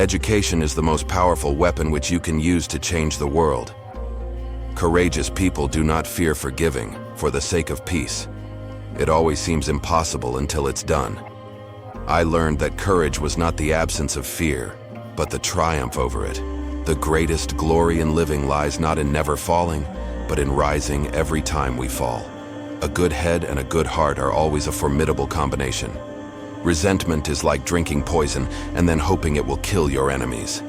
Education is the most powerful weapon which you can use to change the world. Courageous people do not fear forgiving for the sake of peace. It always seems impossible until it's done. I learned that courage was not the absence of fear, but the triumph over it. The greatest glory in living lies not in never falling, but in rising every time we fall. A good head and a good heart are always a formidable combination. Resentment is like drinking poison and then hoping it will kill your enemies.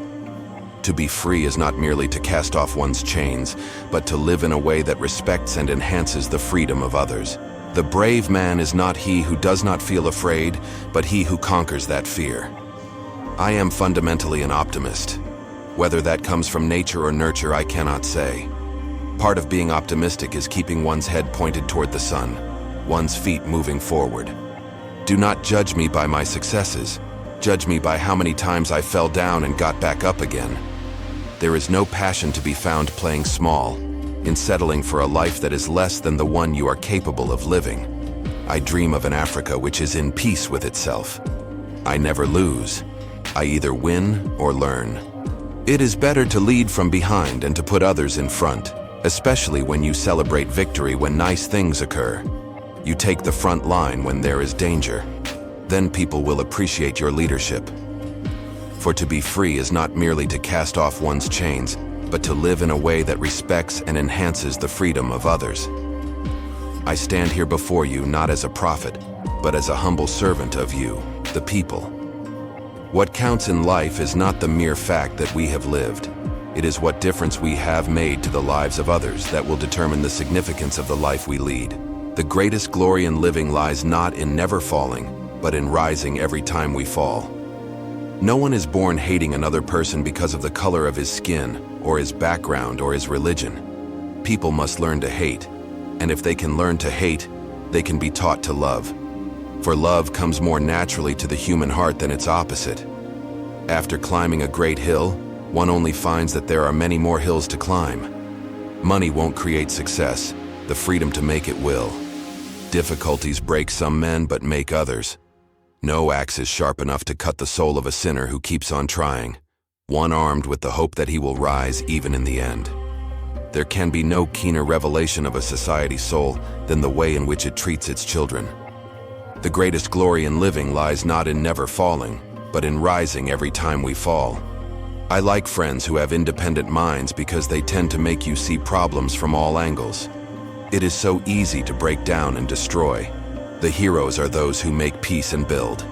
To be free is not merely to cast off one's chains, but to live in a way that respects and enhances the freedom of others. The brave man is not he who does not feel afraid, but he who conquers that fear. I am fundamentally an optimist. Whether that comes from nature or nurture, I cannot say. Part of being optimistic is keeping one's head pointed toward the sun, one's feet moving forward. Do not judge me by my successes. Judge me by how many times I fell down and got back up again. There is no passion to be found playing small, in settling for a life that is less than the one you are capable of living. I dream of an Africa which is in peace with itself. I never lose. I either win or learn. It is better to lead from behind and to put others in front, especially when you celebrate victory when nice things occur. You take the front line when there is danger. Then people will appreciate your leadership. For to be free is not merely to cast off one's chains, but to live in a way that respects and enhances the freedom of others. I stand here before you not as a prophet, but as a humble servant of you, the people. What counts in life is not the mere fact that we have lived. It is what difference we have made to the lives of others that will determine the significance of the life we lead. The greatest glory in living lies not in never falling, but in rising every time we fall. No one is born hating another person because of the color of his skin, or his background, or his religion. People must learn to hate, and if they can learn to hate, they can be taught to love. For love comes more naturally to the human heart than its opposite. After climbing a great hill, one only finds that there are many more hills to climb. Money won't create success, the freedom to make it will. Difficulties break some men but make others. No axe is sharp enough to cut the soul of a sinner who keeps on trying, one armed with the hope that he will rise even in the end. There can be no keener revelation of a society's soul than the way in which it treats its children. The greatest glory in living lies not in never falling, but in rising every time we fall. I like friends who have independent minds because they tend to make you see problems from all angles. It is so easy to break down and destroy. The heroes are those who make peace and build.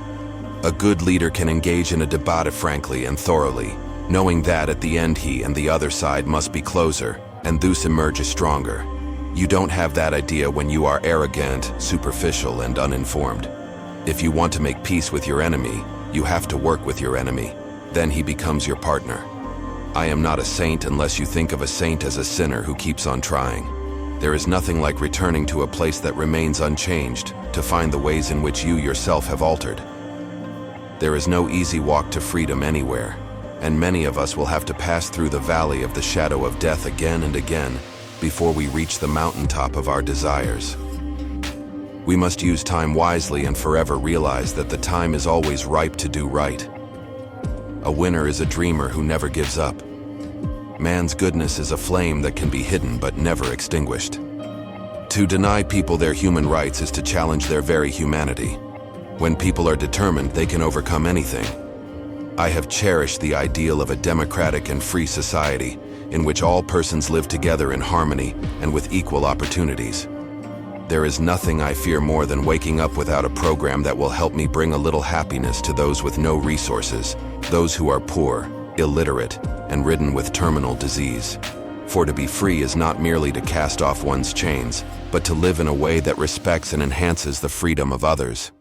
A good leader can engage in a debate frankly and thoroughly, knowing that at the end he and the other side must be closer, and thus emerges stronger. You don't have that idea when you are arrogant, superficial, and uninformed. If you want to make peace with your enemy, you have to work with your enemy. Then he becomes your partner. I am not a saint unless you think of a saint as a sinner who keeps on trying. There is nothing like returning to a place that remains unchanged to find the ways in which you yourself have altered. There is no easy walk to freedom anywhere, and many of us will have to pass through the valley of the shadow of death again and again before we reach the mountaintop of our desires. We must use time wisely and forever realize that the time is always ripe to do right. A winner is a dreamer who never gives up. Man's goodness is a flame that can be hidden but never extinguished. To deny people their human rights is to challenge their very humanity. When people are determined, they can overcome anything. I have cherished the ideal of a democratic and free society in which all persons live together in harmony and with equal opportunities. There is nothing I fear more than waking up without a program that will help me bring a little happiness to those with no resources, those who are poor, illiterate, and ridden with terminal disease. For to be free is not merely to cast off one's chains, but to live in a way that respects and enhances the freedom of others.